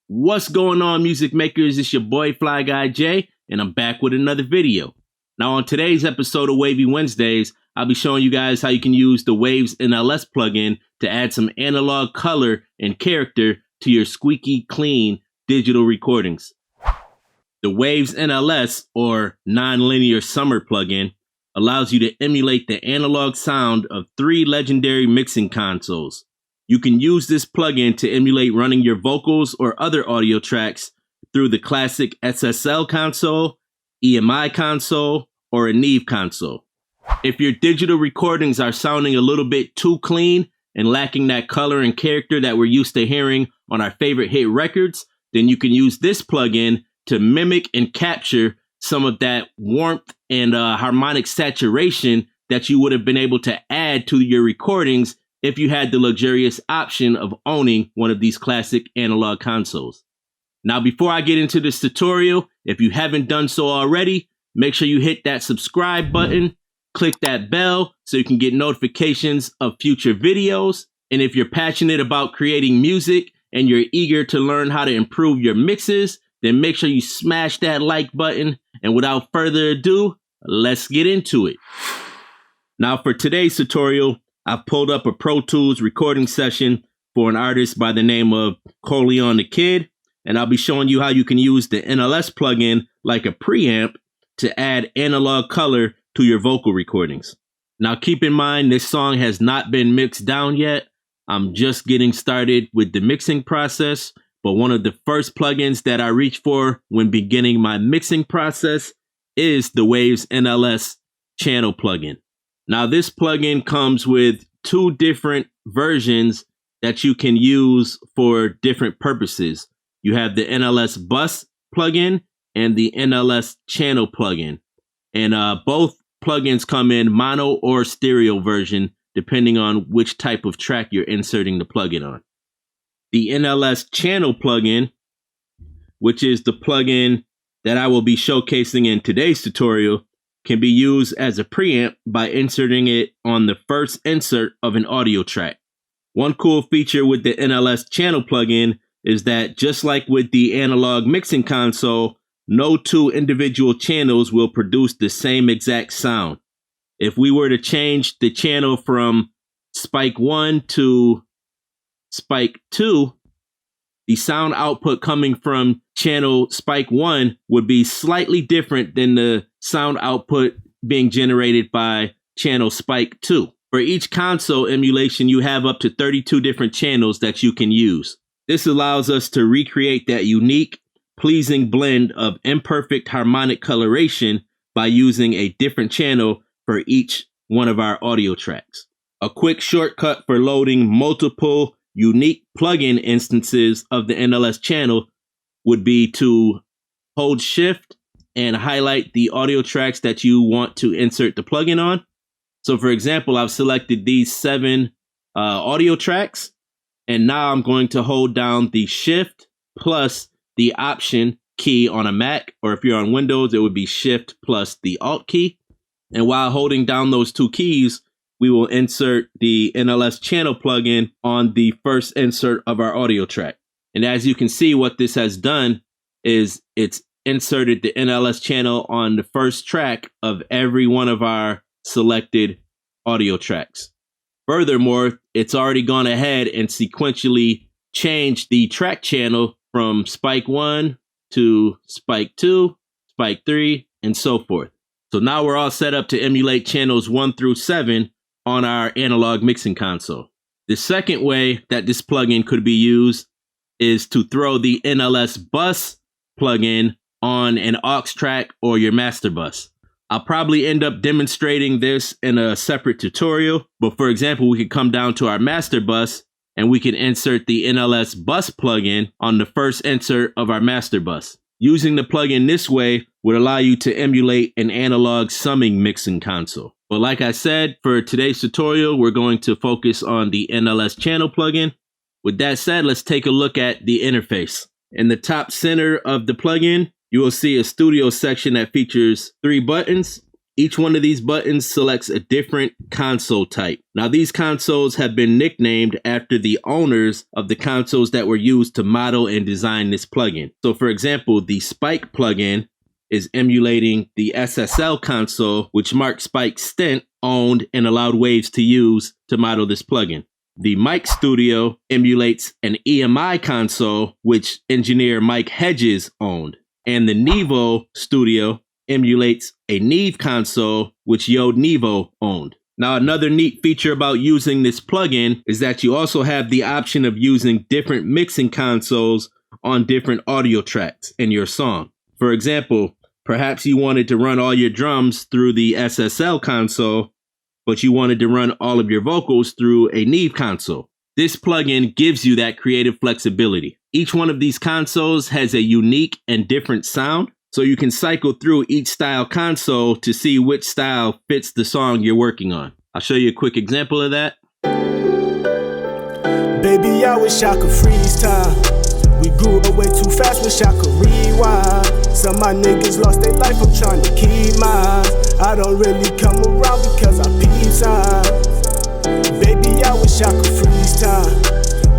What's going on, music makers? It's your boy Fly Guy Jay, and I'm back with another video. Now, on today's episode of Wavy Wednesdays, I'll be showing you guys how you can use the Waves NLS plugin to add some analog color and character to your squeaky clean digital recordings. The Waves NLS, or Nonlinear Summer plugin, allows you to emulate the analog sound of 3 legendary mixing consoles. You can use this plugin to emulate running your vocals or other audio tracks through the classic SSL console, EMI console, or a Neve console. If your digital recordings are sounding a little bit too clean and lacking that color and character that we're used to hearing on our favorite hit records, then you can use this plugin to mimic and capture some of that warmth and harmonic saturation that you would have been able to add to your recordings if you had the luxurious option of owning one of these classic analog consoles. Now, before I get into this tutorial, if you haven't done so already, make sure you hit that subscribe button, click that bell so you can get notifications of future videos. And if you're passionate about creating music and you're eager to learn how to improve your mixes, then make sure you smash that like button. And without further ado, let's get into it. Now, for today's tutorial, I've pulled up a Pro Tools recording session for an artist by the name of Coleon the Kid, and I'll be showing you how you can use the NLS plugin like a preamp to add analog color to your vocal recordings. Now, keep in mind, this song has not been mixed down yet. I'm just getting started with the mixing process, but one of the first plugins that I reach for when beginning my mixing process is the Waves NLS channel plugin. Now, this plugin comes with 2 different versions that you can use for different purposes. You have the NLS bus plugin and the NLS channel plugin. And both plugins come in mono or stereo version, depending on which type of track you're inserting the plugin on. The NLS channel plugin, which is the plugin that I will be showcasing in today's tutorial, can be used as a preamp by inserting it on the first insert of an audio track. One cool feature with the NLS channel plugin is that, just like with the analog mixing console, no 2 individual channels will produce the same exact sound. If we were to change the channel from spike 1 to spike 2, the sound output coming from channel spike 1 would be slightly different than the sound output being generated by channel spike 2. For each console emulation, you have up to 32 different channels that you can use. This allows us to recreate that unique, pleasing blend of imperfect harmonic coloration by using a different channel for each one of our audio tracks. A quick shortcut for loading multiple unique plugin instances of the NLS channel would be to hold Shift and highlight the audio tracks that you want to insert the plugin on. So, for example, I've selected these 7 audio tracks, and now I'm going to hold down the Shift plus the Option key on a Mac, or if you're on Windows, it would be Shift plus the Alt key. And while holding down those 2 keys, we will insert the NLS channel plugin on the first insert of our audio track. And as you can see, what this has done is it's inserted the NLS channel on the first track of every one of our selected audio tracks. Furthermore, it's already gone ahead and sequentially changed the track channel from spike 1 to spike 2, spike 3, and so forth. So now we're all set up to emulate channels 1 through 7 on our analog mixing console. The second way that this plugin could be used is to throw the NLS bus plugin on an aux track or your master bus. I'll probably end up demonstrating this in a separate tutorial, but for example, we could come down to our master bus and we can insert the NLS bus plugin on the first insert of our master bus. Using the plugin this way would allow you to emulate an analog summing mixing console. But like I said, for today's tutorial, we're going to focus on the NLS channel plugin. With that said, let's take a look at the interface. In the top center of the plugin, you will see a studio section that features 3 buttons. Each one of these buttons selects a different console type. Now, these consoles have been nicknamed after the owners of the consoles that were used to model and design this plugin. So for example, the Spike plugin is emulating the SSL console, which Mark Spike Stent owned and allowed Waves to use to model this plugin. The Mic Studio emulates an EMI console, which engineer Mike Hedges owned. And the Nevo Studio emulates a Neve console, which Yoad Nevo owned. Now, another neat feature about using this plugin is that you also have the option of using different mixing consoles on different audio tracks in your song. For example, perhaps you wanted to run all your drums through the SSL console, but you wanted to run all of your vocals through a Neve console. This plugin gives you that creative flexibility. Each one of these consoles has a unique and different sound, so you can cycle through each style console to see which style fits the song you're working on. I'll show you a quick example of that. Baby, I wish I could freeze time. We grew up way too fast, wish I could rewind. Some of my niggas lost their life, I'm trying to keep mine. I don't really come around because I peep sign. Baby, I wish I could freeze time.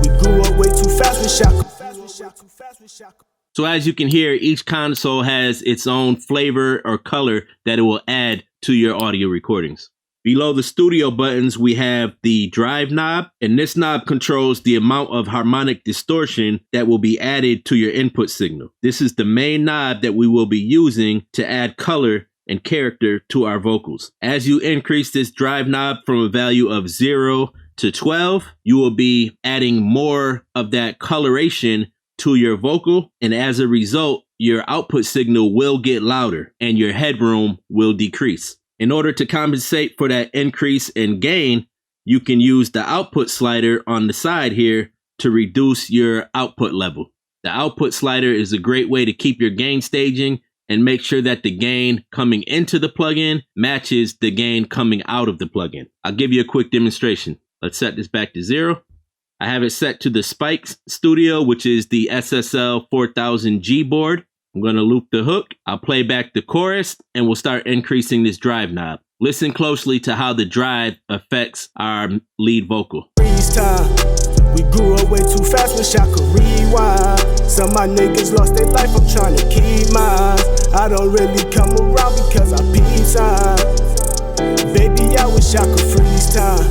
We grew up way too fast, wish I could. So as you can hear, each console has its own flavor or color that it will add to your audio recordings. Below the studio buttons, we have the drive knob, and this knob controls the amount of harmonic distortion that will be added to your input signal. This is the main knob that we will be using to add color and character to our vocals. As you increase this drive knob from a value of 0 to 12, you will be adding more of that coloration to your vocal, and as a result, your output signal will get louder and your headroom will decrease. In order to compensate for that increase in gain, you can use the output slider on the side here to reduce your output level. The output slider is a great way to keep your gain staging and make sure that the gain coming into the plugin matches the gain coming out of the plugin. I'll give you a quick demonstration. Let's set this back to 0. I have it set to the Spike Studio, which is the SSL 4000G board. I'm going to loop the hook. I'll play back the chorus and we'll start increasing this drive knob. Listen closely to how the drive affects our lead vocal. We grew up way too fast, wish I could rewind. Some of my niggas lost their life, I'm trying to keep mine. I don't really come around because I peep sign. Baby, I wish I could freeze time.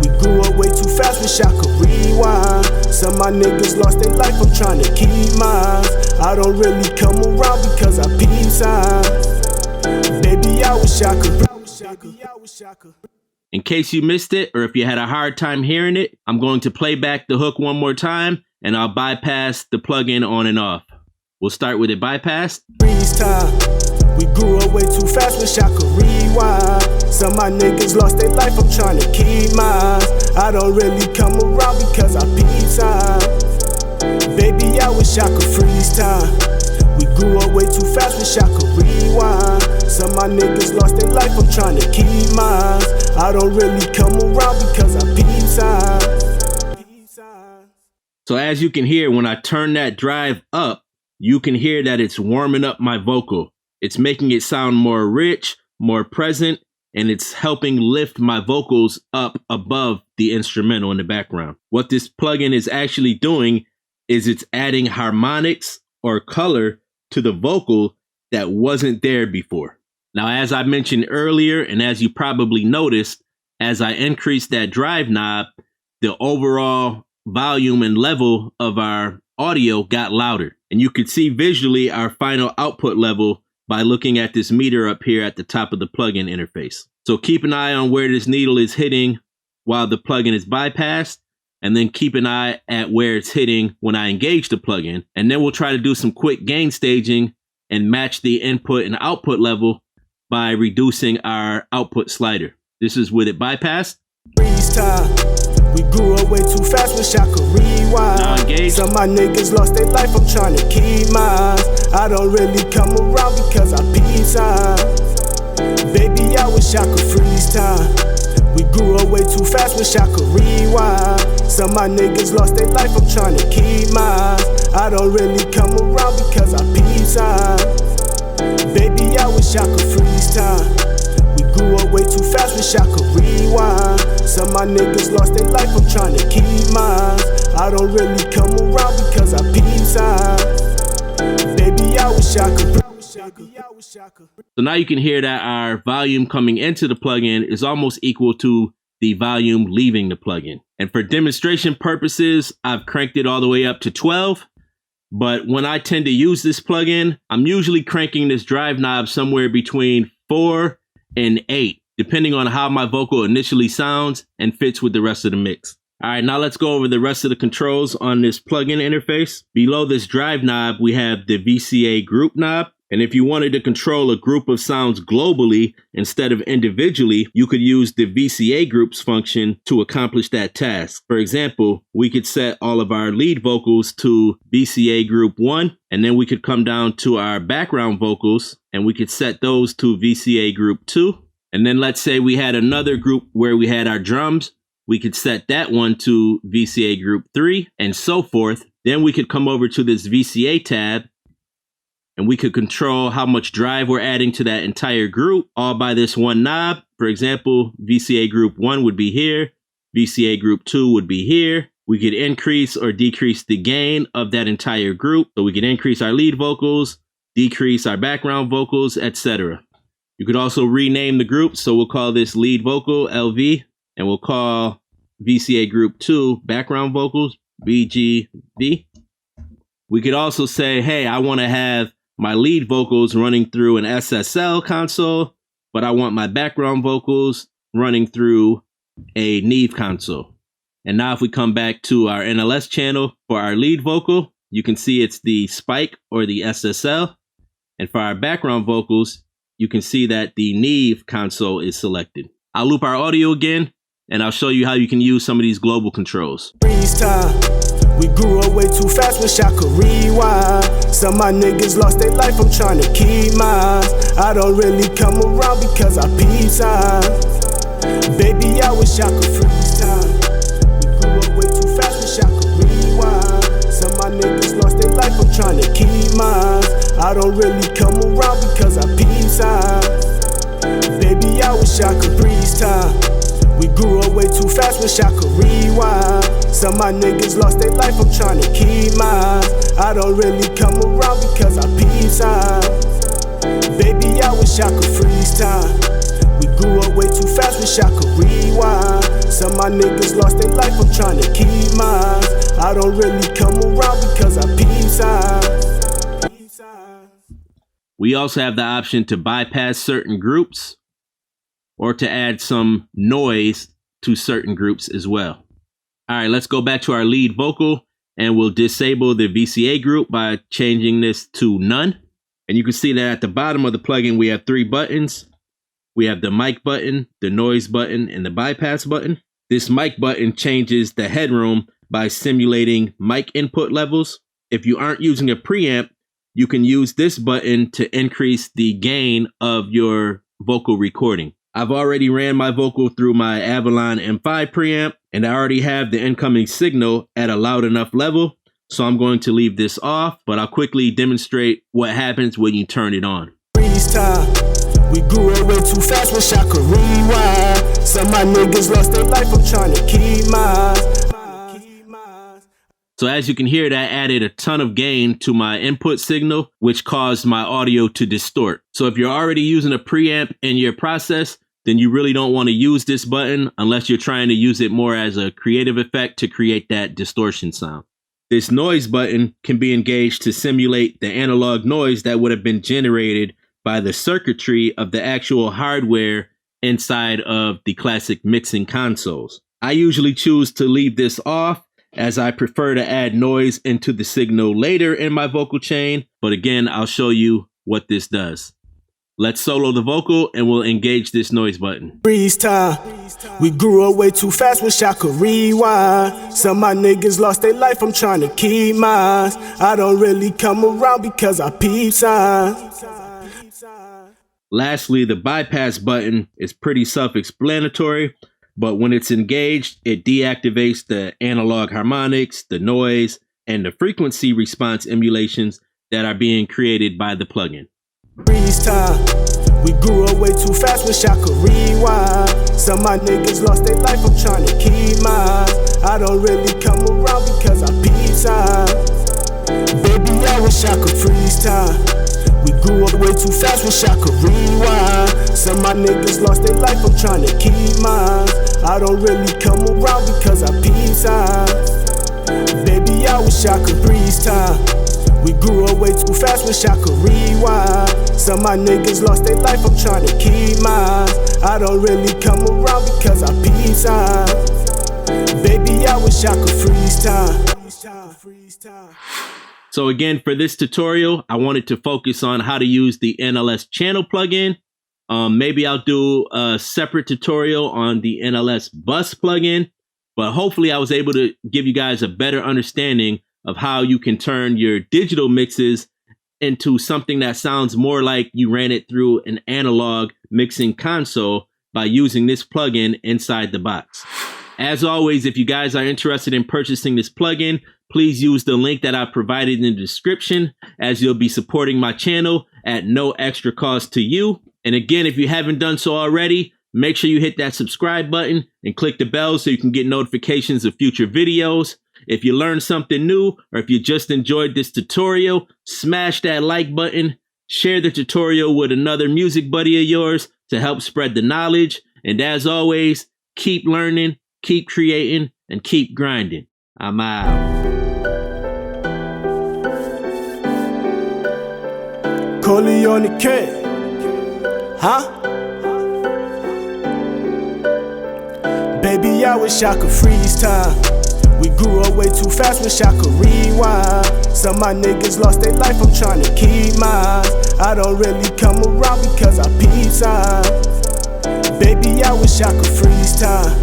We grew up way too fast, wish I could rewind. Some of my niggas lost their life, I'm trying to keep mine. I don't really come around because I peep signs. Baby, I wish I could. In case you missed it, or if you had a hard time hearing it, I'm going to play back the hook one more time, and I'll bypass the plugin on and off. We'll start with it bypassed. Freeze time. We grew up way too fast, wish I could rewind. Some of my niggas lost their life, I'm trying to keep mine. I don't really come around because I peep signs. Baby, I wish I could freeze time. We grew up way too fast, wish I could rewind. Some of my niggas lost their life, I'm trying to keep mine. I don't really come around because I peep signs. So as you can hear, when I turn that drive up, you can hear that it's warming up my vocal. It's making it sound more rich, more present, and it's helping lift my vocals up above the instrumental in the background. What this plugin is actually doing is it's adding harmonics or color to the vocal that wasn't there before. Now, as I mentioned earlier, and as you probably noticed, as I increased that drive knob, the overall volume and level of our audio got louder. And you could see visually our final output level by looking at this meter up here at the top of the plugin interface. So keep an eye on where this needle is hitting while the plugin is bypassed, and then keep an eye at where it's hitting when I engage the plugin. And then we'll try to do some quick gain staging and match the input and output level by reducing our output slider. This is with it bypassed. Freeze time. We grew up way too fast, wish I could rewind. Now engaged. Some of my niggas lost their life, I'm trying to keep mine. I don't really come around because I peep signs. Baby, I wish I could freeze time. We grew up way too fast, wish I could rewind. Some of my niggas lost their life, I'm trying to keep mine. I don't really come around because I peep signs. Baby, I wish I could freeze time. grew up way too fast, wish I could rewind. Some of my niggas lost their life, I'm trying to keep mine. I don't really come around because I peep signs. Baby, I wish I could. So now you can hear that our volume coming into the plugin is almost equal to the volume leaving the plugin. And for demonstration purposes, I've cranked it all the way up to 12. But when I tend to use this plugin, I'm usually cranking this drive knob somewhere between 4 and 8, depending on how my vocal initially sounds and fits with the rest of the mix. All right, now let's go over the rest of the controls on this plugin interface. Below this drive knob, we have the VCA group knob. And if you wanted to control a group of sounds globally instead of individually, you could use the VCA groups function to accomplish that task. For example, we could set all of our lead vocals to VCA group 1, and then we could come down to our background vocals and we could set those to VCA group 2. And then let's say we had another group where we had our drums. We could set that one to VCA group 3 and so forth. Then we could come over to this VCA tab and we could control how much drive we're adding to that entire group all by this one knob. For example, VCA group 1 would be here. VCA group 2 would be here. We could increase or decrease the gain of that entire group. So we could increase our lead vocals, decrease our background vocals, etc. You could also rename the group. So we'll call this lead vocal LV, and we'll call VCA group 2 background vocals BGV. We could also say, hey, I want to have my lead vocals running through an SSL console, but I want my background vocals running through a Neve console. And now if we come back to our NLS channel for our lead vocal, you can see it's the spike or the SSL. And for our background vocals, you can see that the Neve console is selected. I'll loop our audio again, and I'll show you how you can use some of these global controls. We grew up way too fast, wish I could rewind. Some of my niggas lost their life, I'm trying to keep mine. I don't really come around because I peep signs. Baby, I wish I could freeze time. We grew up way too fast, wish I could rewind. Some of my niggas lost their life, I'm trying to keep mine. I don't really come around because I peep signs. Baby, I wish I could freeze time. We grew up way too fast, wish I could rewind. Some of my niggas lost their life, I'm trying to keep mine. I don't really come around because I peep signs. Baby, I wish I could freeze time. We grew up way too fast, wish I could rewind. Some of my niggas lost their life, I'm trying to keep mine. I don't really come around because I peep signs. We also have the option to bypass certain groups or to add some noise to certain groups as well. All right, let's go back to our lead vocal and we'll disable the VCA group by changing this to none. And you can see that at the bottom of the plugin, we have 3 buttons. We have the mic button, the noise button, and the bypass button. This mic button changes the headroom by simulating mic input levels. If you aren't using a preamp, you can use this button to increase the gain of your vocal recording. I've already ran my vocal through my Avalon M5 preamp, and I already have the incoming signal at a loud enough level, so I'm going to leave this off, but I'll quickly demonstrate what happens when you turn it on. We grew up way too fast, wish I could rewind. Some of my niggas lost their life, I'm trying to keep mine. So as you can hear, that added a ton of gain to my input signal, which caused my audio to distort. So if you're already using a preamp in your process, then you really don't want to use this button unless you're trying to use it more as a creative effect to create that distortion sound. This noise button can be engaged to simulate the analog noise that would have been generated by the circuitry of the actual hardware inside of the classic mixing consoles. I usually choose to leave this off as I prefer to add noise into the signal later in my vocal chain, but again, I'll show you what this does. Let's solo the vocal and we'll engage this noise button. Freeze time. We grew up way too fast, wish I could rewind. Some of my niggas lost their life, I'm trying to keep mine. I don't really come around because I peep signs. Lastly, the bypass button is pretty self-explanatory, but when it's engaged, it deactivates the analog harmonics, the noise, and the frequency response emulations that are being created by the plugin. Freeze time. We grew up way too fast, wish I could rewind. Some of my niggas lost their life, I'm trying to keep mine. I don't really come around because I peep signs. Baby, I wish I could freeze time. We grew up way too fast, wish I could rewind. Some of my niggas lost their life, I'm trying to keep mine. I don't really come around because I peep signs. Baby, I wish I could freeze time. We grew up way too fast, wish I could rewind. Some of my niggas lost their life, I'm trying to keep mine. I don't really come around because I peep signs. Baby, I wish I could freeze time. So again, for this tutorial, I wanted to focus on how to use the NLS channel plugin. Maybe I'll do a separate tutorial on the NLS bus plugin, but hopefully I was able to give you guys a better understanding of how you can turn your digital mixes into something that sounds more like you ran it through an analog mixing console by using this plugin inside the box. As always, if you guys are interested in purchasing this plugin, please use the link that I provided in the description, as you'll be supporting my channel at no extra cost to you. And again, if you haven't done so already, make sure you hit that subscribe button and click the bell so you can get notifications of future videos. If you learned something new, or if you just enjoyed this tutorial, smash that like button, share the tutorial with another music buddy of yours to help spread the knowledge. And as always, keep learning, keep creating, and keep grinding. I'm out. Coley on the K, huh? Baby, I wish I could freeze time. We grew up way too fast, wish I could rewind. Some of my niggas lost their life, I'm trying to keep mine. I don't really come around because I peep signs. Baby, I wish I could freeze time.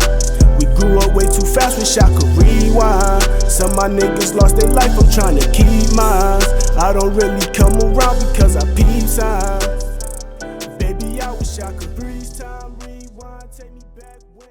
We grew up way too fast, wish I could rewind. Some of my niggas lost their life, I'm trying to keep mine. I don't really come around because I peep signs. Baby, I wish I could freeze time, rewind, take me back when